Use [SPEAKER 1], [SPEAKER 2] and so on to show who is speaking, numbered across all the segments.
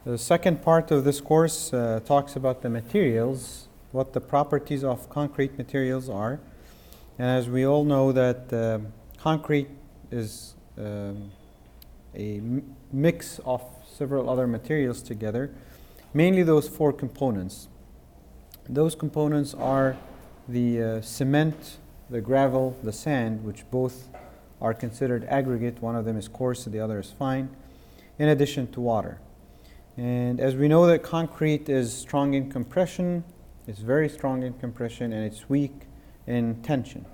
[SPEAKER 1] The second part of this course talks about the materials, what the properties of concrete materials are. And as we all know that concrete is a mix of several other materials together, mainly those four components. Those components are the cement, the gravel, the sand, which both are considered aggregate. One of them is coarse, the other is fine, in addition to water. And as we know that concrete is strong in compression, it's very strong in compression, and it's weak in tension.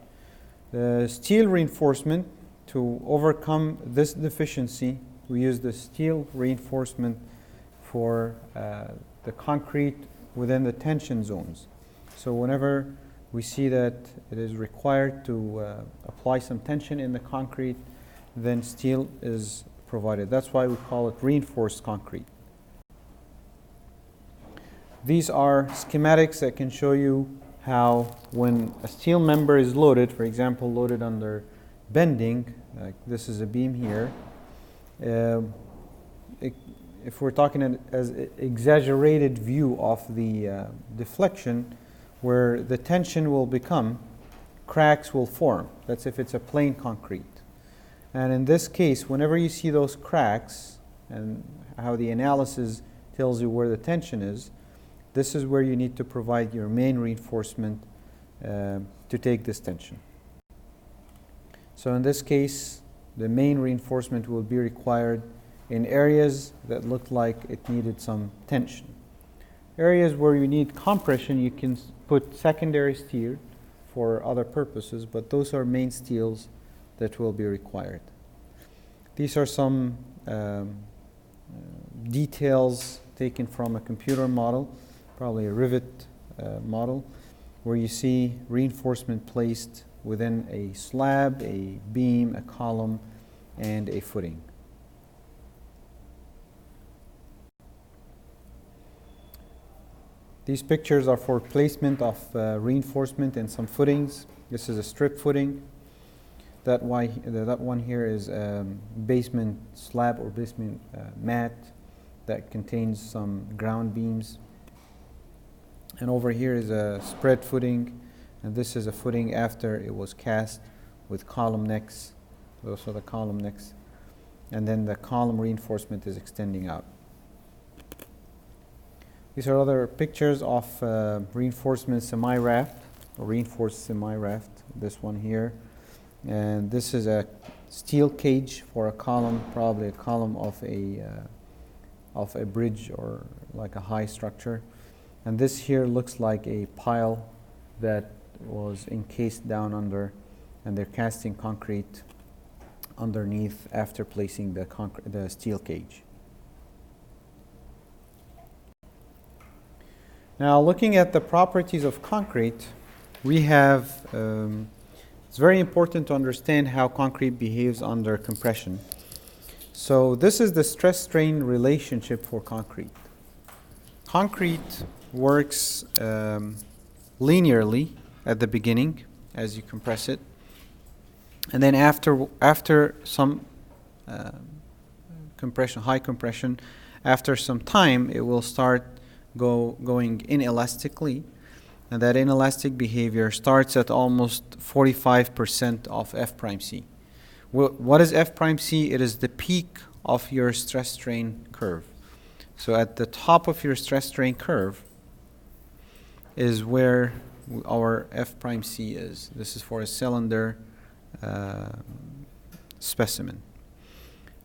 [SPEAKER 1] The steel reinforcement, to overcome this deficiency, we use the steel reinforcement for the concrete within the tension zones. So whenever we see that it is required to apply some tension in the concrete, then steel is provided. That's why we call it reinforced concrete. These are schematics that can show you how when a steel member is loaded, for example, loaded under bending, like this is a beam here, if we're talking as exaggerated view of the deflection, where the tension will become, cracks will form. That's if it's a plain concrete. And in this case, whenever you see those cracks and how the analysis tells you where the tension is, this is where you need to provide your main reinforcement to take this tension. So in this case, the main reinforcement will be required in areas that look like it needed some tension. Areas where you need compression, you can put secondary steel for other purposes, but those are main steels that will be required. These are some details taken from a computer model, probably a rivet model, where you see reinforcement placed within a slab, a beam, a column, and a footing. These pictures are for placement of reinforcement in some footings. This is a strip footing. That one here is basement slab or basement mat that contains some ground beams. And over here is a spread footing, and this is a footing after it was cast with column necks. Those are the column necks. And then the column reinforcement is extending out. These are other pictures of reinforcement semi-raft, or reinforced semi-raft, this one here. And this is a steel cage for a column, probably a column of a bridge or like a high structure. And this here looks like a pile that was encased down under, and they're casting concrete underneath after placing the steel cage. Now, looking at the properties of concrete, we have, it's very important to understand how concrete behaves under compression. So this is the stress-strain relationship for concrete. Concrete works linearly at the beginning as you compress it, and then after some compression, high compression, after some time it will start going inelastically, and that inelastic behavior starts at almost 45% of F prime C. What is F prime C? It is the peak of your stress strain curve. So at the top of your stress strain curve is where our F prime C is. This is for a cylinder specimen.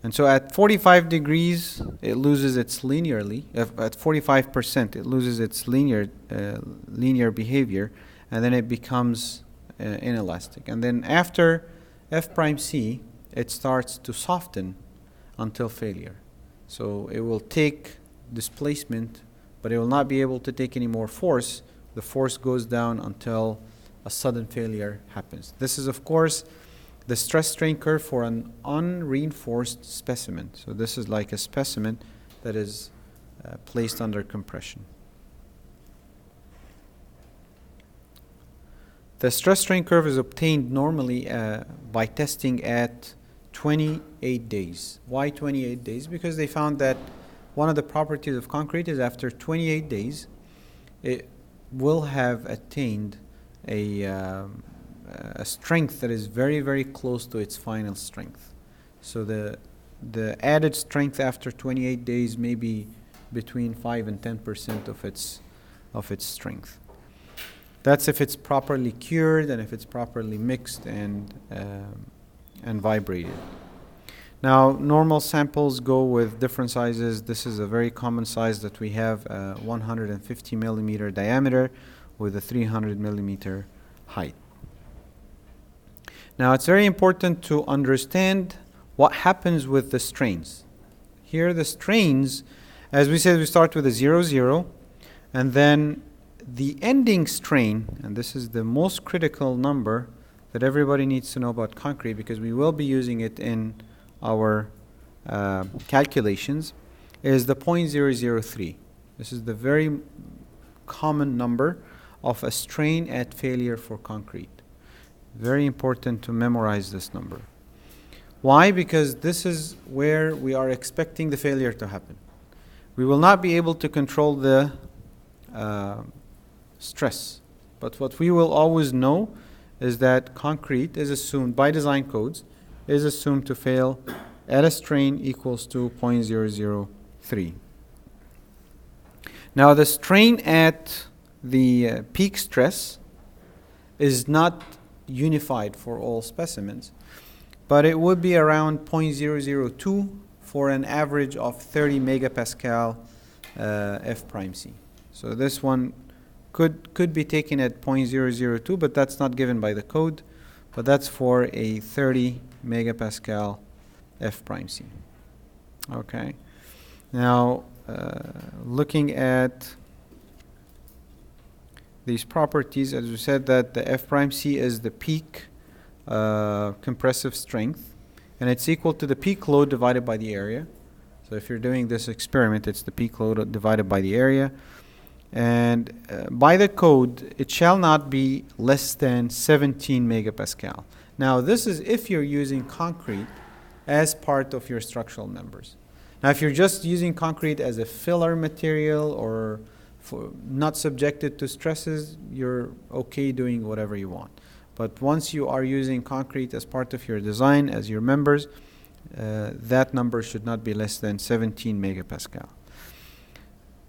[SPEAKER 1] And so at 45 degrees, it loses its linearly. At 45%, it loses its linear behavior, and then it becomes inelastic. And then after F prime C, it starts to soften until failure. So it will take displacement, but it will not be able to take any more force. The force goes down until a sudden failure happens. This is, of course, the stress strain curve for an unreinforced specimen. So this is like a specimen that is placed under compression. The stress strain curve is obtained normally by testing at 28 days. Why 28 days? Because they found that one of the properties of concrete is after 28 days, it will have attained a strength that is very, very close to its final strength. So the added strength after 28 days may be between 5 and 10% of its strength. That's if it's properly cured and if it's properly mixed and vibrated. Now, normal samples go with different sizes. This is a very common size that we have, 150 millimeter diameter with a 300 millimeter height. Now, it's very important to understand what happens with the strains. Here, the strains, as we said, we start with a 0, 0, and then the ending strain, and this is the most critical number that everybody needs to know about concrete because we will be using it in our calculations, is the 0.003. This is the very common number of a strain at failure for concrete. Very important to memorize this number. Why? Because this is where we are expecting the failure to happen. We will not be able to control the stress, but what we will always know is that concrete is assumed by design codes is assumed to fail at a strain equals to 0.003. Now the strain at the peak stress is not unified for all specimens, but it would be around 0.002 for an average of 30 megapascal F prime C. So this one could be taken at 0.002, but that's not given by the code, but that's for a 30 megapascal F prime C. Okay. Now, looking at these properties, as we said, that the F prime C is the peak compressive strength, and it's equal to the peak load divided by the area. So if you're doing this experiment, it's the peak load divided by the area. And by the code, it shall not be less than 17 megapascal. Now, this is if you're using concrete as part of your structural members. Now, if you're just using concrete as a filler material or not subjected to stresses, you're okay doing whatever you want. But once you are using concrete as part of your design, as your members, that number should not be less than 17 megapascal.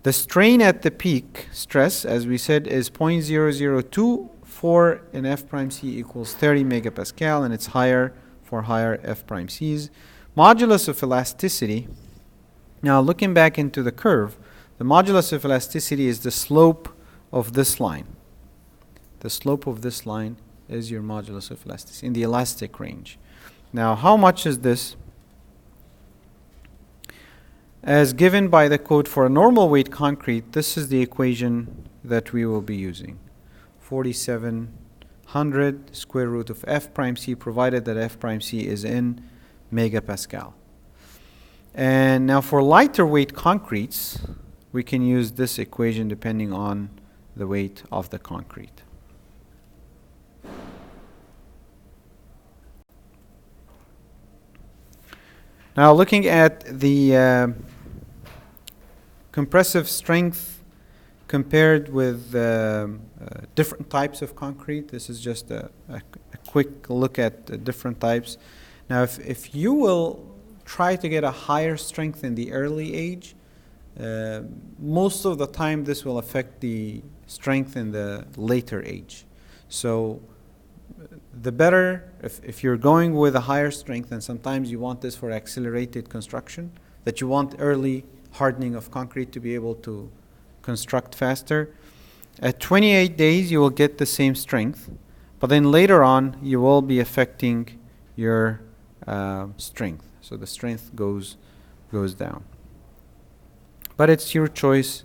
[SPEAKER 1] The strain at the peak stress, as we said, is 0.002 for an F prime C equals 30 megapascal, and it's higher for higher F prime Cs. Modulus of elasticity. Now, looking back into the curve, the modulus of elasticity is the slope of this line. The slope of this line is your modulus of elasticity in the elastic range. Now, how much is this? As given by the code for a normal weight concrete, this is the equation that we will be using. 4700 square root of F prime C, provided that F prime C is in megapascal. And now for lighter weight concretes, we can use this equation depending on the weight of the concrete. Now looking at the compressive strength compared with different types of concrete. This is just a quick look at the different types. Now, if you will try to get a higher strength in the early age, most of the time this will affect the strength in the later age. So the better, if you're going with a higher strength, and sometimes you want this for accelerated construction, that you want early hardening of concrete to be able to construct faster. At 28 days, you will get the same strength, but then later on, you will be affecting your strength. So the strength goes down. But it's your choice,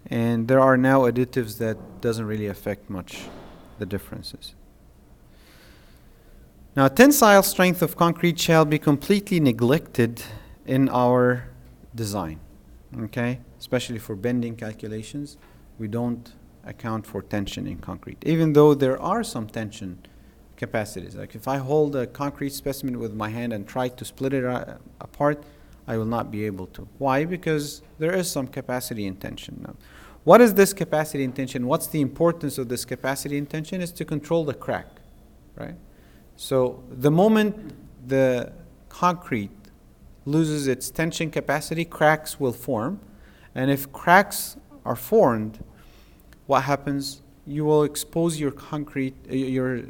[SPEAKER 1] and there are now additives that doesn't really affect much the differences. Now, tensile strength of concrete shall be completely neglected in our design. Okay, especially for bending calculations, we don't account for tension in concrete, even though there are some tension capacities. Like if I hold a concrete specimen with my hand and try to split it apart, I will not be able to. Why? Because there is some capacity in tension. Now, what is this capacity in tension? What's the importance of this capacity in tension? Is to control the crack, right? So the moment the concrete loses its tension capacity, cracks will form. And if cracks are formed, what happens? You will expose your concrete, your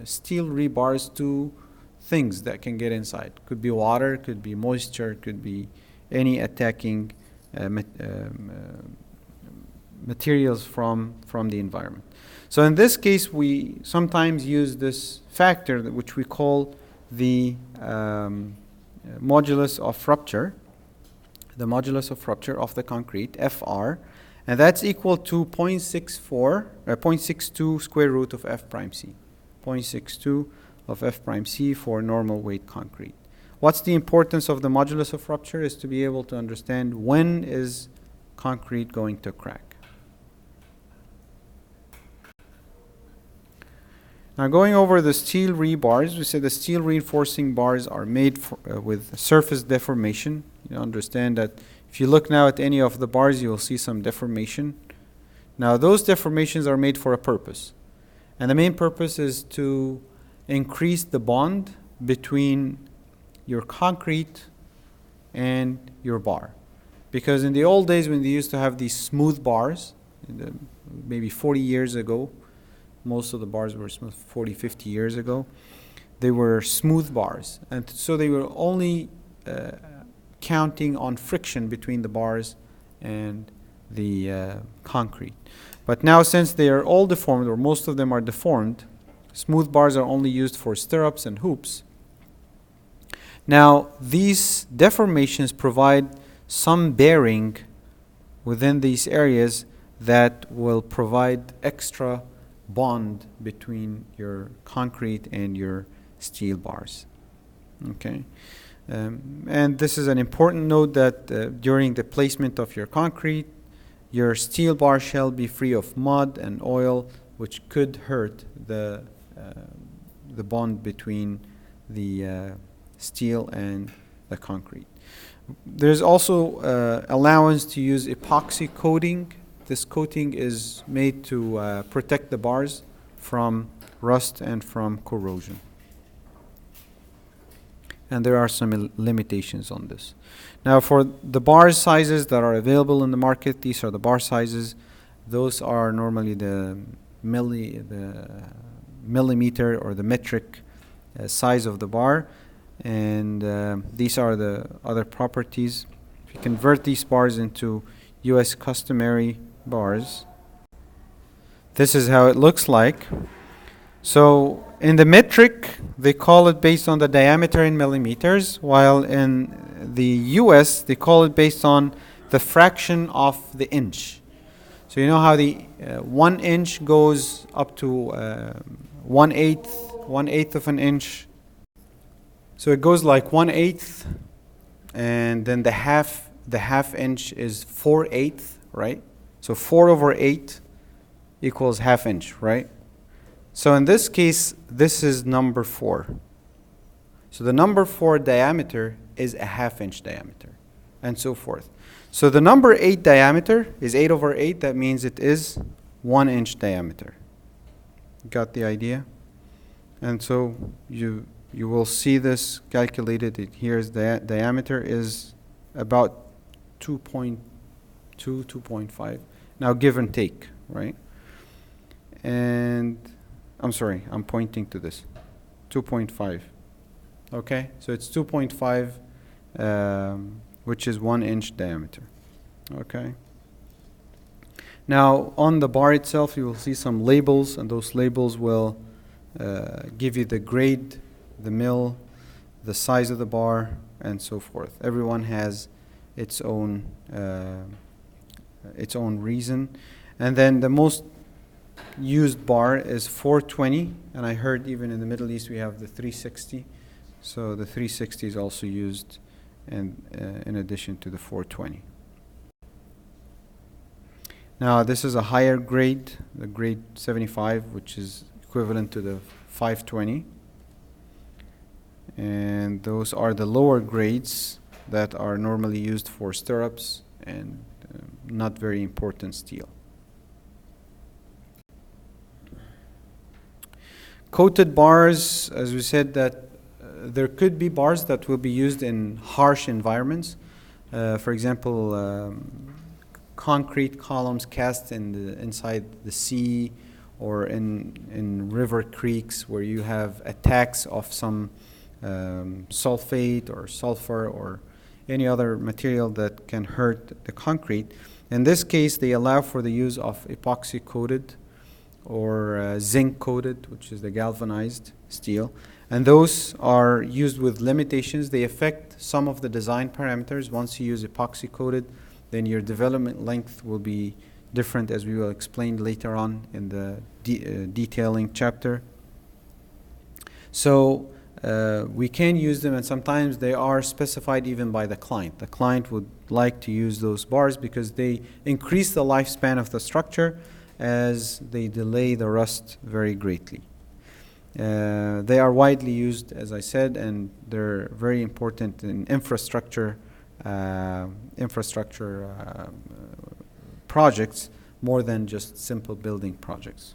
[SPEAKER 1] steel rebars to things that can get inside. Could be water, could be moisture, could be any attacking materials from the environment. So in this case, we sometimes use this factor which we call the modulus of rupture, the modulus of rupture of the concrete, FR, and that's equal to 0.62 square root of F prime C, 0.62 of F prime C for normal weight concrete. What's the importance of the modulus of rupture? Is to be able to understand when is concrete going to crack. Now going over the steel rebars, we said the steel reinforcing bars are made with surface deformation. You understand that if you look now at any of the bars, you will see some deformation. Now those deformations are made for a purpose. And the main purpose is to increase the bond between your concrete and your bar. Because in the old days when they used to have these smooth bars, maybe 40 years ago, most of the bars were smooth 40, 50 years ago, they were smooth bars. And so they were only counting on friction between the bars and the concrete. But now since they are all deformed, or most of them are deformed, smooth bars are only used for stirrups and hoops. Now these deformations provide some bearing within these areas that will provide extra bond between your concrete and your steel bars. Okay. And this is an important note that during the placement of your concrete, your steel bar shall be free of mud and oil, which could hurt the bond between the steel and the concrete. There's also allowance to use epoxy coating. This coating is made to protect the bars from rust and from corrosion. And there are some limitations on this. Now for the bar sizes that are available in the market, these are the bar sizes. Those are normally the millimeter or the metric size of the bar. And these are the other properties. If you convert these bars into US customary bars, this is how it looks like. So in the metric, they call it based on the diameter in millimeters, while in the US, they call it based on the fraction of the inch. So you know how the 1 inch goes up to 1/8 of an inch. So it goes like 1/8, and then the half inch is 4/8, right? So 4/8 equals half inch, right? So in this case, this is number 4. So the number 4 diameter is a half inch diameter, and so forth. So the number 8 diameter is 8/8. That means it is 1 inch diameter. Got the idea? And so you will see this calculated. Here's the diameter is about 2.2, 2.5. Now give and take, right? And I'm sorry, I'm pointing to this, 2.5. Okay, so it's 2.5, which is 1 inch diameter. Okay. Now on the bar itself, you will see some labels, and those labels will give you the grade, the mill, the size of the bar, and so forth. Everyone has its own reason. And then the most used bar is 420, and I heard even in the Middle East we have the 360. So the 360 is also used in addition to the 420. Now this is a higher grade, the grade 75, which is equivalent to the 520. And those are the lower grades, that are normally used for stirrups and not very important steel. Coated bars, as we said, that there could be bars that will be used in harsh environments. For example, concrete columns cast inside the sea or in river creeks where you have attacks of some sulfate or sulfur or any other material that can hurt the concrete. In this case, they allow for the use of epoxy coated or zinc coated, which is the galvanized steel. And those are used with limitations. They affect some of the design parameters. Once you use epoxy coated, then your development length will be different, as we will explain later on in the detailing chapter. So we can use them, and sometimes they are specified even by the client. The client would like to use those bars because they increase the lifespan of the structure as they delay the rust very greatly. They are widely used, as I said, and they're very important in infrastructure projects more than just simple building projects.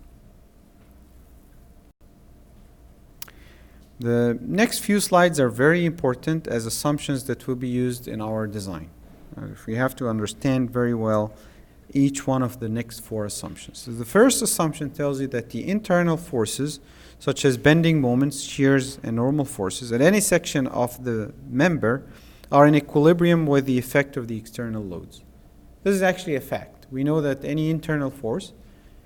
[SPEAKER 1] The next few slides are very important as assumptions that will be used in our design. If we have to understand very well each one of the next four assumptions. So the first assumption tells you that the internal forces, such as bending moments, shears, and normal forces at any section of the member are in equilibrium with the effect of the external loads. This is actually a fact. We know that any internal force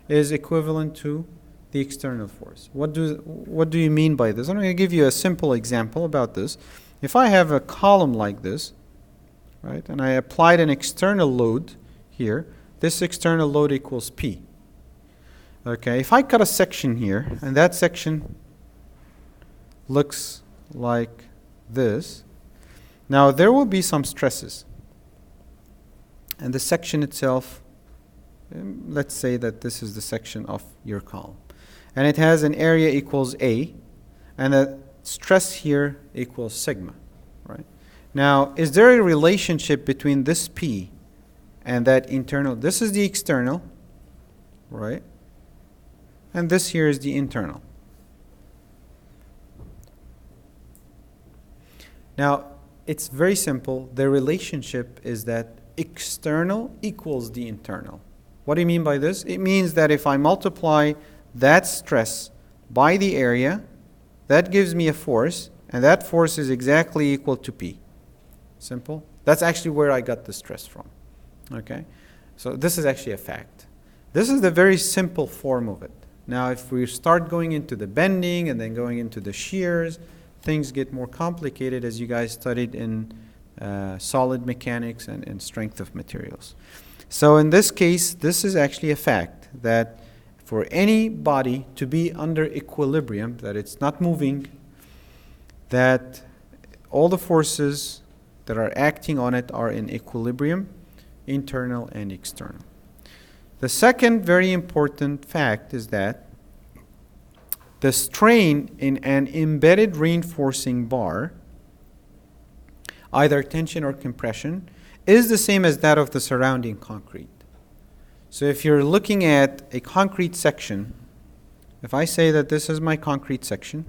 [SPEAKER 1] is equivalent to the external force. What do you mean by this? I'm going to give you a simple example about this. If I have a column like this, right, and I applied an external load here, this external load equals P. Okay, if I cut a section here, and that section looks like this, now there will be some stresses. And the section itself, let's say that this is the section of your column. And it has an area equals A, and the stress here equals sigma, right? Now, is there a relationship between this P and that internal? This is the external, right? And this here is the internal. Now, it's very simple. The relationship is that external equals the internal. What do you mean by this? It means that if I multiply that stress by the area, that gives me a force, and that force is exactly equal to P. Simple. That's actually where I got the stress from. Okay? So this is actually a fact. This is the very simple form of it. Now, if we start going into the bending and then going into the shears, things get more complicated, as you guys studied in solid mechanics and strength of materials. So in this case, this is actually a fact that for any body to be under equilibrium, that it's not moving, that all the forces that are acting on it are in equilibrium, internal and external. The second very important fact is that the strain in an embedded reinforcing bar, either tension or compression, is the same as that of the surrounding concrete. So if you're looking at a concrete section, if I say that this is my concrete section,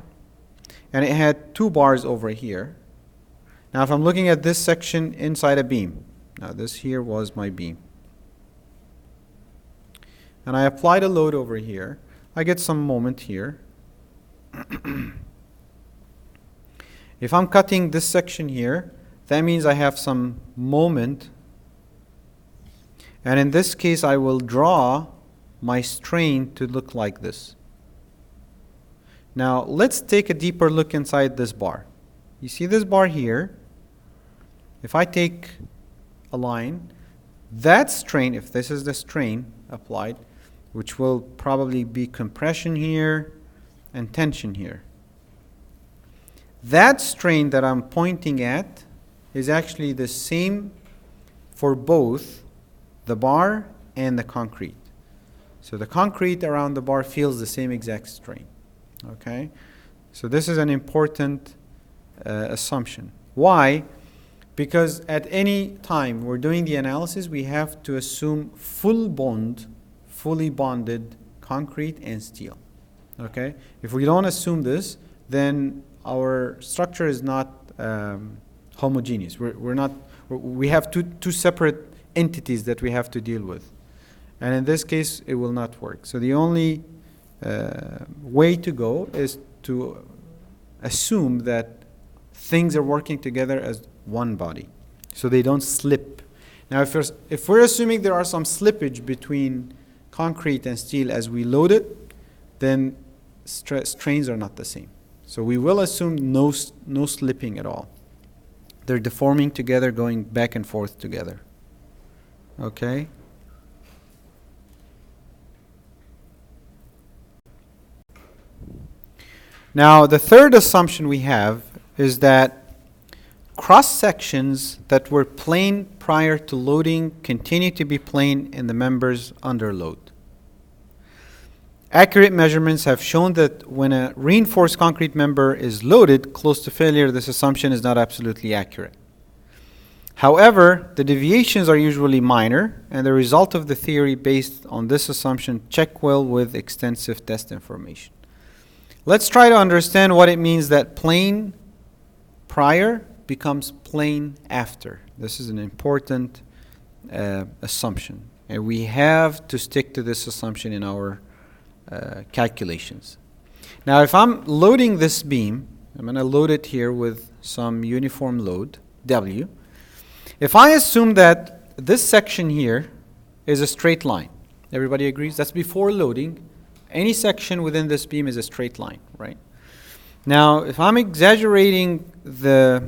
[SPEAKER 1] and it had two bars over here, now if I'm looking at this section inside a beam, now this here was my beam, and I applied a load over here, I get some moment here. If I'm cutting this section here, that means I have some moment, and in this case I will draw my strain to look like this. Now let's take a deeper look inside this bar. You see this bar here? If I take a line, that strain, if this is the strain applied, which will probably be compression here and tension here, that strain that I'm pointing at is actually the same for both the bar and the concrete. So the concrete around the bar feels the same exact strain. Okay? So this is an important assumption. Why? Because at any time we're doing the analysis, we have to assume fully bonded concrete and steel. Okay? If we don't assume this, then our structure is not homogeneous. We have two separate entities that we have to deal with. And in this case, it will not work. So the only way to go is to assume that things are working together as one body, so they don't slip. Now, if we're assuming there are some slippage between concrete and steel as we load it, then strains are not the same. So we will assume no slipping at all. They're deforming together, going back and forth together. Okay? Now, the third assumption we have is that cross-sections that were plane prior to loading continue to be plane in the members under load. Accurate measurements have shown that when a reinforced concrete member is loaded close to failure, this assumption is not absolutely accurate. However, the deviations are usually minor, and the result of the theory based on this assumption check well with extensive test information. Let's try to understand what it means that plane prior becomes plane after. This is an important assumption, and we have to stick to this assumption in our calculations. Now, if I'm loading this beam, I'm going to load it here with some uniform load, W. If I assume that this section here is a straight line, everybody agrees? That's before loading. Any section within this beam is a straight line, right? Now, if I'm exaggerating the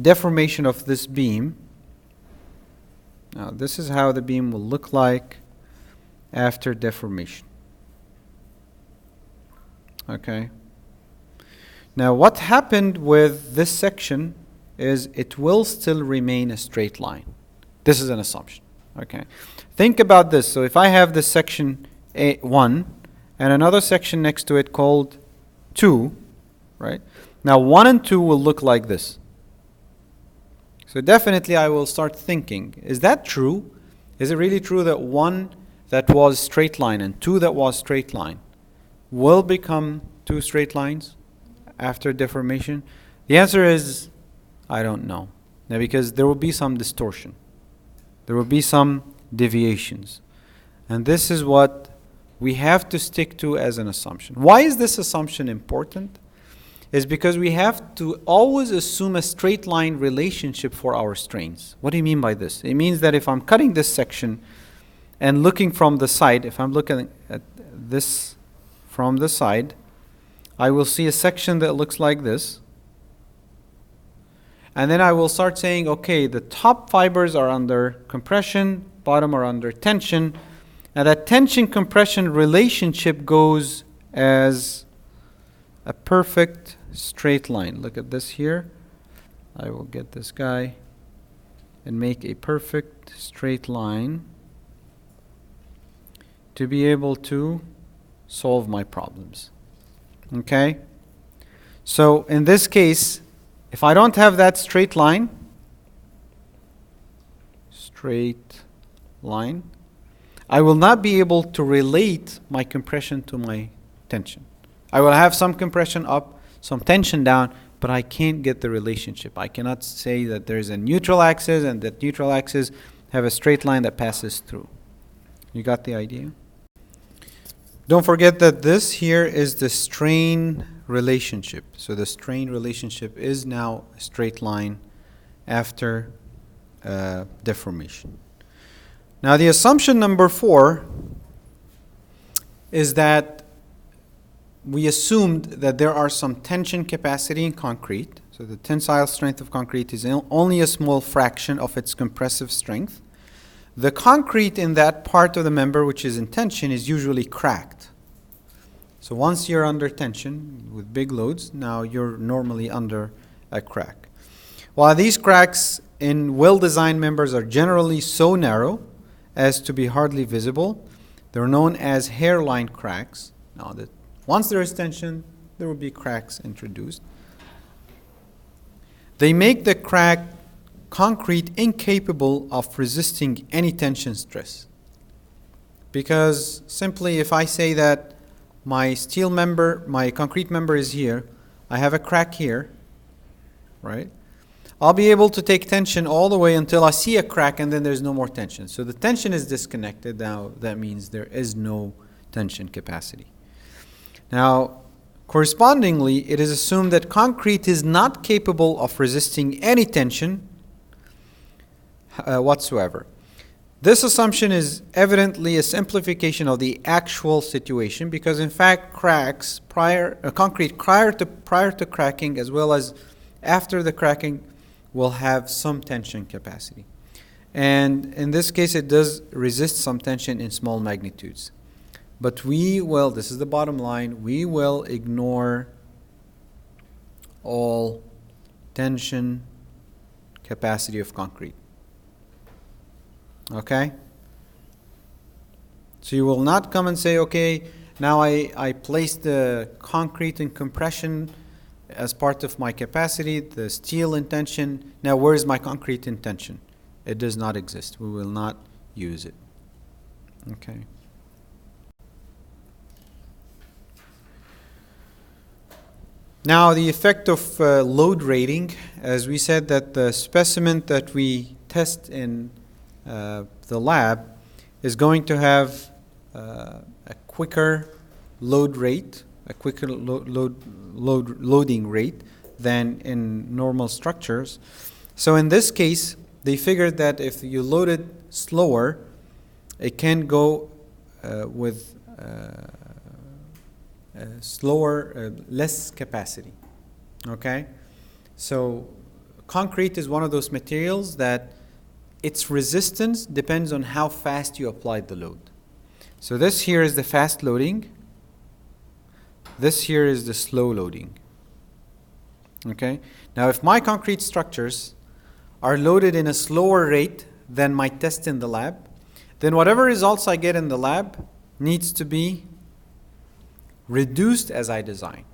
[SPEAKER 1] deformation of this beam, now this is how the beam will look like after deformation. Okay. Now, what happened with this section is it will still remain a straight line. This is an assumption. Okay. Think about this. So if I have this section A1 and another section next to it called 2, right? Now 1 and 2 will look like this. So definitely I will start thinking, is that true? Is it really true that 1 that was straight line and 2 that was straight line will become 2 straight lines after deformation? The answer is, I don't know. Now, because there will be some distortion. There will be some deviations. And this is what we have to stick to as an assumption. Why is this assumption important? Is because we have to always assume a straight line relationship for our strains. What do you mean by this? It means that if I'm cutting this section and looking from the side, if I'm looking at this from the side, I will see a section that looks like this. And then I will start saying, okay, the top fibers are under compression, bottom are under tension. Now that tension-compression relationship goes as a perfect straight line. Look at this here. I will get this guy and make a perfect straight line to be able to solve my problems. Okay? So in this case, if I don't have that straight line, I will not be able to relate my compression to my tension. I will have some compression up, some tension down, but I can't get the relationship. I cannot say that there is a neutral axis and that neutral axis have a straight line that passes through. You got the idea? Don't forget that this here is the strain relationship. So the strain relationship is now a straight line after deformation. Now the assumption number 4 is that we assumed that there are some tension capacity in concrete. So the tensile strength of concrete is only a small fraction of its compressive strength. The concrete in that part of the member which is in tension is usually cracked. So once you're under tension with big loads, now you're normally under a crack. While these cracks in well-designed members are generally so narrow as to be hardly visible, they're known as hairline cracks. Now, once there is tension, there will be cracks introduced. they make the crack concrete incapable of resisting any tension stress. Because simply if I say that my steel member, my concrete member is here, I have a crack here, right? I'll be able to take tension all the way until I see a crack and then there's no more tension. So the tension is disconnected. Now that means there is no tension capacity. Now, correspondingly, it is assumed that concrete is not capable of resisting any tension whatsoever. This assumption is evidently a simplification of the actual situation because, in fact, cracks concrete prior to cracking as well as after the cracking will have some tension capacity. And in this case, it does resist some tension in small magnitudes. But we will, this is the bottom line, we will ignore all tension capacity of concrete. Okay? So you will not come and say, okay, now I placed the concrete in compression as part of my capacity, the steel in tension. Now where is my concrete in tension? It does not exist. We will not use it. Okay. Now the effect of load rating, as we said that the specimen that we test in the lab is going to have a quicker load rate, a quicker loading rate than in normal structures. So in this case, they figured that if you load it slower, it can go with slower, less capacity. Okay? So concrete is one of those materials that its resistance depends on how fast you applied the load. So this here is the fast loading. This here is the slow loading. Okay? Now if my concrete structures are loaded in a slower rate than my test in the lab, then whatever results I get in the lab needs to be reduced as I design.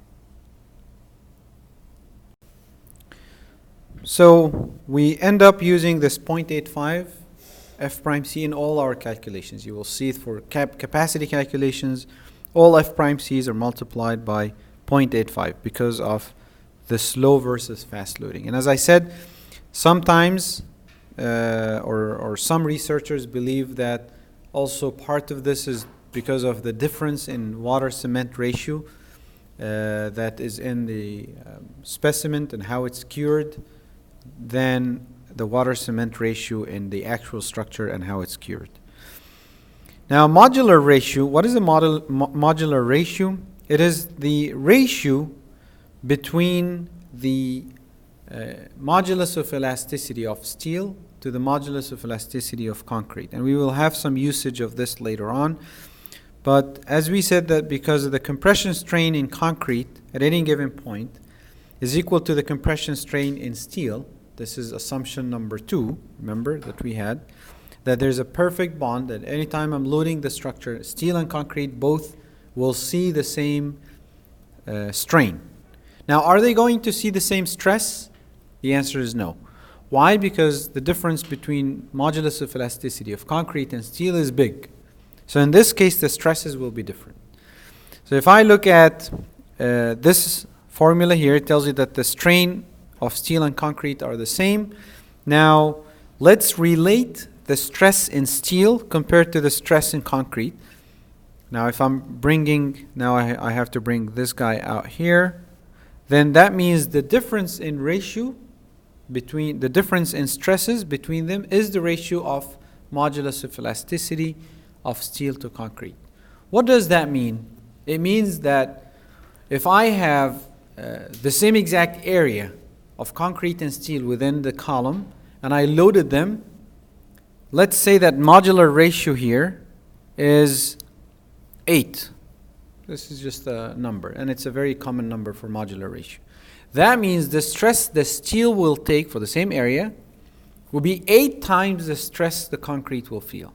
[SPEAKER 1] So we end up using this 0.85 F prime C in all our calculations. You will see it for capacity calculations. All F prime C's are multiplied by 0.85 because of the slow versus fast loading. And as I said, sometimes or some researchers believe that also part of this is because of the difference in water-cement ratio that is in the specimen and how it's cured than the water-cement ratio in the actual structure and how it's cured. Now, modular ratio, what is a modular ratio? It is the ratio between the modulus of elasticity of steel to the modulus of elasticity of concrete. And we will have some usage of this later on. But as we said that because of the compression strain in concrete at any given point is equal to the compression strain in steel, this is assumption number 2, remember, that we had, that there's a perfect bond that anytime I'm loading the structure, steel and concrete both will see the same strain. Now, are they going to see the same stress? The answer is no. Why? Because the difference between modulus of elasticity of concrete and steel is big. So in this case, the stresses will be different. So if I look at this formula here, it tells you that the strain of steel and concrete are the same. Now, let's relate the stress in steel compared to the stress in concrete. Now, if I'm bringing, now I have to bring this guy out here, then that means the difference in ratio between, the difference in stresses between them is the ratio of modulus of elasticity of steel to concrete. What does that mean? It means that if I have the same exact area of concrete and steel within the column and I loaded them, let's say that modular ratio here is 8. This is just a number, and it's a very common number for modular ratio. That means the stress the steel will take for the same area will be 8 times the stress the concrete will feel.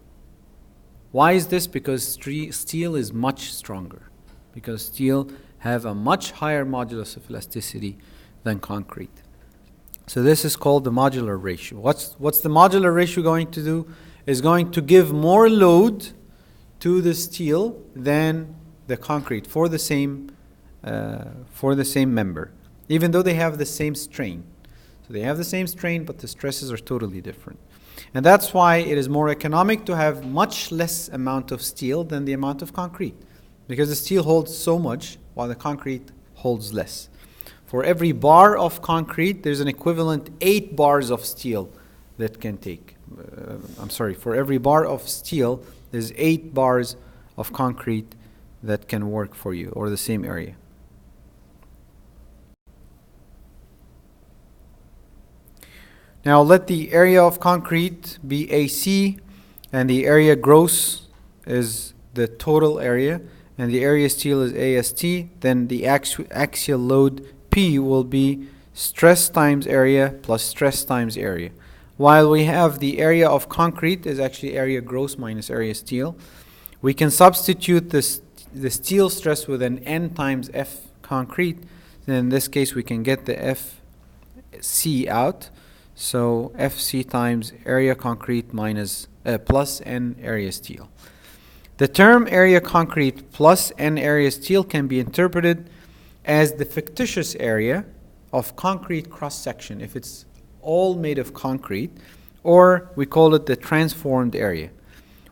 [SPEAKER 1] Why is this? Because steel is much stronger. Because steel have a much higher modulus of elasticity than concrete. So this is called the modular ratio. What's the modular ratio going to do? Is going to give more load to the steel than the concrete for the same member, even though they have the same strain. So they have the same strain, but the stresses are totally different. And that's why it is more economic to have much less amount of steel than the amount of concrete, because the steel holds so much while the concrete holds less. For every bar of concrete, there's an equivalent 8 bars of steel that can take. For every bar of steel, there's 8 bars of concrete that can work for you, or the same area. Now let the area of concrete be AC, and the area gross is the total area, and the area steel is AST. Then the axial load P will be stress times area plus stress times area. While we have the area of concrete is actually area gross minus area steel, we can substitute the steel stress with an N times F concrete. Then in this case we can get the FC out. So FC times area concrete minus plus N area steel. The term area concrete plus N area steel can be interpreted as the fictitious area of concrete cross section if it's all made of concrete, or we call it the transformed area,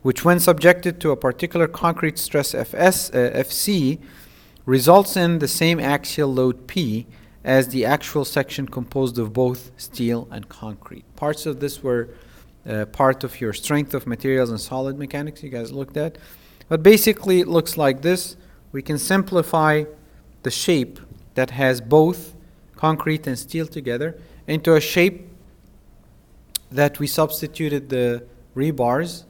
[SPEAKER 1] which when subjected to a particular concrete stress FC results in the same axial load P as the actual section composed of both steel and concrete. Parts of this were part of your strength of materials and solid mechanics you guys looked at. But basically it looks like this. We can simplify the shape that has both concrete and steel together into a shape that we substituted the rebars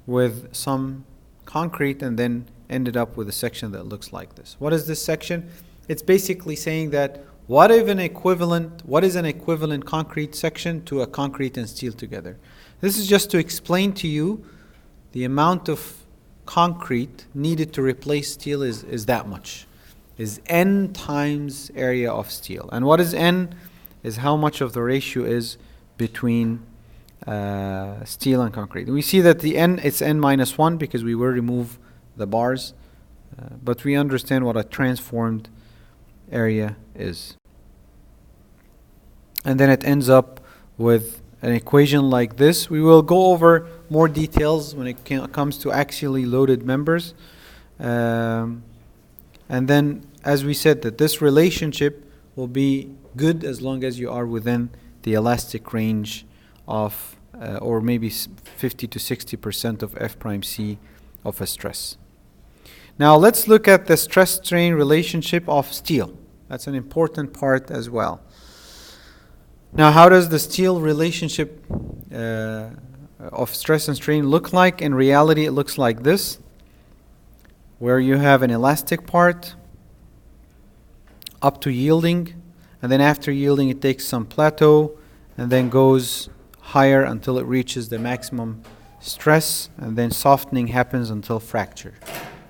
[SPEAKER 1] with some concrete and then ended up with a section that looks like this. What is this section? It's basically saying that what is an equivalent concrete section to a concrete and steel together? This is just to explain to you the amount of concrete needed to replace steel is that much. Is N times area of steel. And what is N? Is how much of the ratio is between steel and concrete. We see that the N, it's N minus 1 because we will remove the bars, but we understand what a transformed area is. And then it ends up with an equation like this. We will go over more details when it comes to axially loaded members. And then, as we said, that this relationship will be good as long as you are within the elastic range of, or maybe 50 to 60% of F prime C of a stress. Now let's look at the stress-strain relationship of steel. That's an important part as well. Now, how does the steel relationship of stress and strain look like? In reality, it looks like this, where you have an elastic part up to yielding, and then after yielding it takes some plateau and then goes higher until it reaches the maximum stress, and then softening happens until fracture.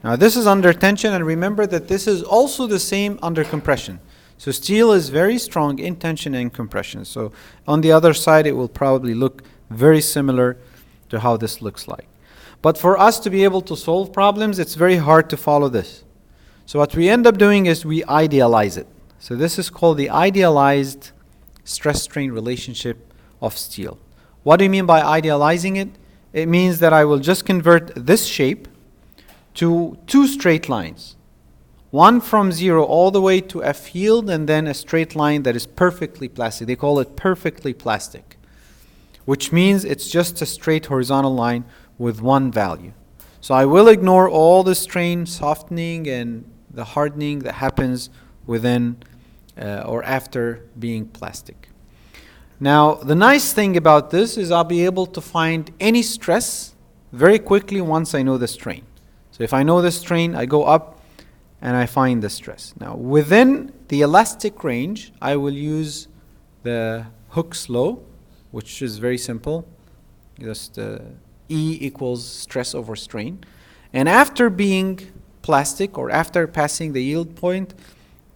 [SPEAKER 1] Now this is under tension, and remember that this is also the same under compression. So steel is very strong in tension and compression. So on the other side it will probably look very similar to how this looks like. But for us to be able to solve problems, it's very hard to follow this. So what we end up doing is we idealize it. So this is called the idealized stress-strain relationship of steel. What do you mean by idealizing it? It means that I will just convert this shape to 2 straight lines. One from 0 all the way to F yield, and then a straight line that is perfectly plastic. They call it perfectly plastic, which means it's just a straight horizontal line with one value. So I will ignore all the strain, softening, and the hardening that happens within or after being plastic. Now, the nice thing about this is I'll be able to find any stress very quickly once I know the strain. So if I know the strain, I go up and I find the stress. Now, within the elastic range, I will use the Hooke's law, which is very simple. Just E equals stress over strain. And after being plastic, or after passing the yield point,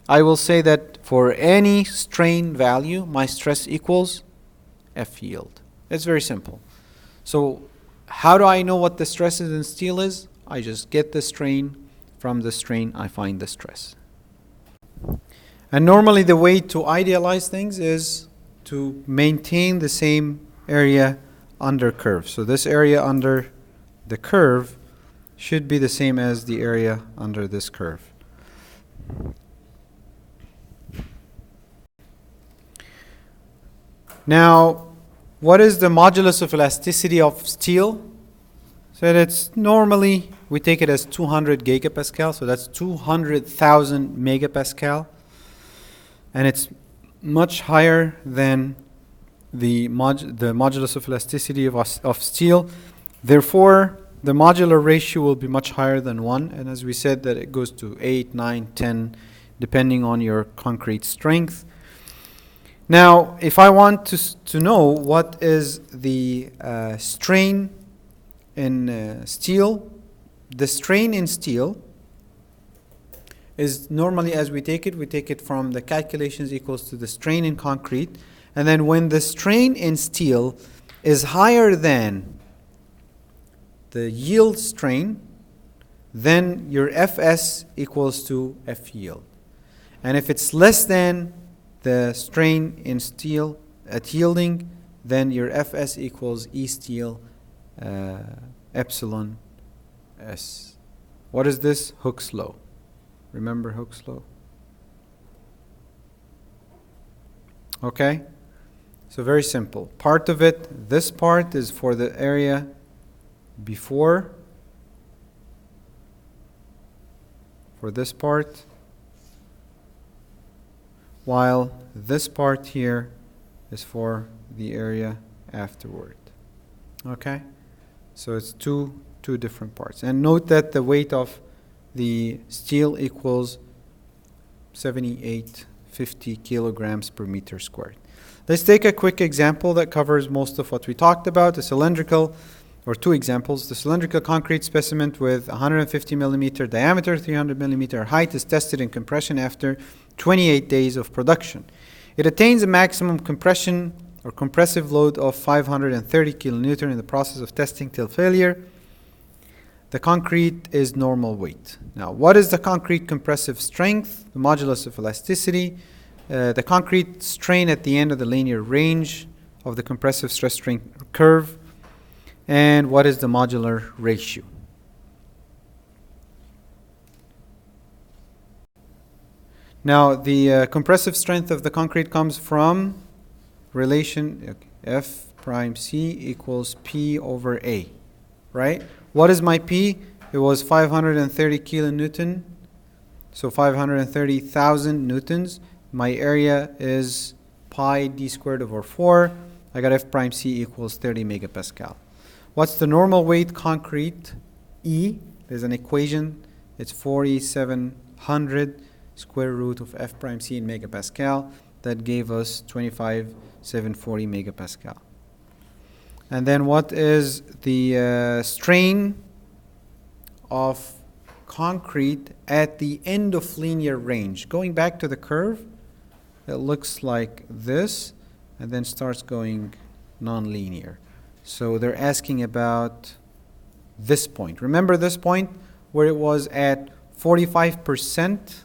[SPEAKER 1] I will say that For any strain value, my stress equals F yield. It's very simple. So how do I know what the stress in steel is? I just get the strain. From the strain, I find the stress. And normally the way to idealize things is to maintain the same area under curve. So this area under the curve should be the same as the area under this curve. Now, what is the modulus of elasticity of steel? So it's normally, we take it as 200 gigapascal, so that's 200,000 megapascal. And it's much higher than the modulus of elasticity of steel. Therefore, the modular ratio will be much higher than 1. And as we said, that it goes to 8, 9, 10, depending on your concrete strength. Now, if I want to know what is the strain in steel, the strain in steel is normally, as we take it from the calculations equals to the strain in concrete. And then when the strain in steel is higher than the yield strain, then your Fs equals to F yield. And if it's less than the strain in steel at yielding, then your Fs equals E steel epsilon S. What is this? Hooke's law. Remember Hooke's law? Okay? So very simple. Part of it, this part is for the area before, for this part, while this part here is for the area afterward. Okay? So it's two different parts. And note that the weight of the steel equals 7850 kilograms per meter squared. Let's take a quick example that covers most of what we talked about. The cylindrical, or two examples. The cylindrical concrete specimen with 150 millimeter diameter, 300 millimeter height is tested in compression after 28 days of production. It attains a maximum compression or compressive load of 530 kilonewton in the process of testing till failure. The concrete is normal weight. Now, what is the concrete compressive strength? The modulus of elasticity. The concrete strain at the end of the linear range of the compressive stress strain curve. And what is the modular ratio? Now, the compressive strength of the concrete comes from relation F prime C equals P over A, right? What is my P? It was 530 kilonewton, so 530,000 newtons. My area is pi d squared over 4. I got F prime C equals 30 megapascal. What's the normal weight concrete? E, there's an equation. It's 4,700 square root of F prime C in megapascal. That gave us 25,740 megapascal. And then what is the strain of concrete at the end of linear range? Going back to the curve, it looks like this and then starts going non-linear. So they're asking about this point. Remember this point where it was at 45%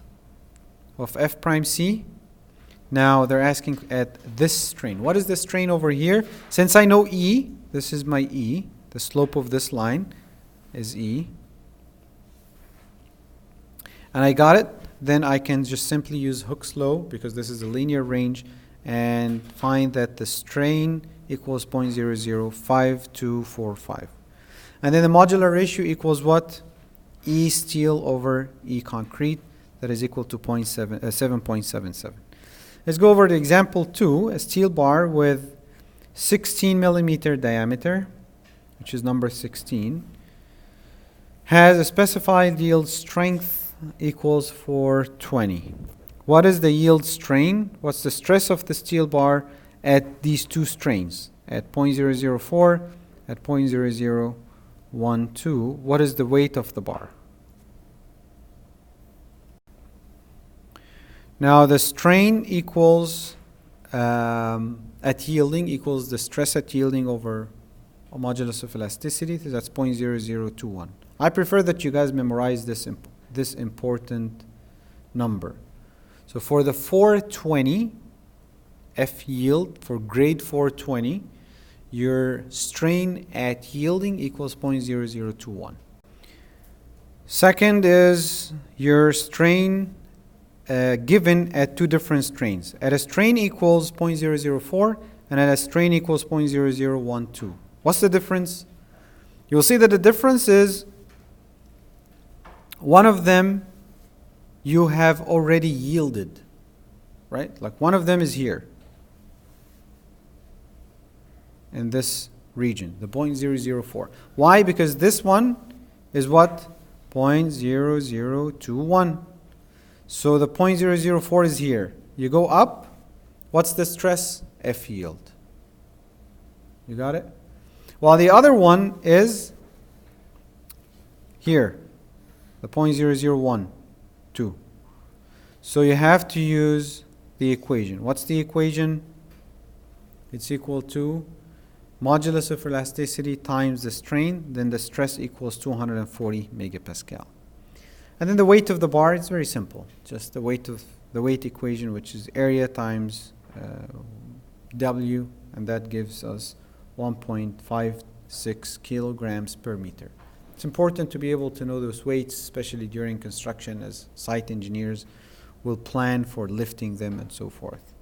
[SPEAKER 1] of F prime C? Now they're asking at this strain. What is the strain over here? Since I know E, this is my E, the slope of this line is E, and I got it, then I can just simply use Hooke's law because this is a linear range and find that the strain equals 0.005245. And then the modular ratio equals what? E steel over E concrete, that is equal to 7.77. Let's go over to example 2, a steel bar with 16 millimeter diameter, which is number 16, has a specified yield strength equals 420. What is the yield strain? What's the stress of the steel bar at these two strains? At 0.004, at 0.0012, what is the weight of the bar? Now the strain equals at yielding equals the stress at yielding over a modulus of elasticity. That's 0.0021. I prefer that you guys memorize this important number. So for the 420 F yield, for grade 420, your strain at yielding equals 0.0021. Second is your strain given at two different strains. At a strain equals 0.004 and at a strain equals 0.0012. What's the difference? You'll see that the difference is one of them you have already yielded, right? Like one of them is here in this region, the 0.004. Why? Because this one is what? 0.0021. So the 0.004 is here. You go up, what's the stress? F yield. You got it? While the other one is here, the 0.0012. So you have to use the equation. What's the equation? It's equal to modulus of elasticity times the strain, then the stress equals 240 megapascal. And then the weight of the bar is very simple. Just the weight equation, which is area times W, and that gives us 1.56 kilograms per meter. It's important to be able to know those weights, especially during construction, as site engineers will plan for lifting them and so forth.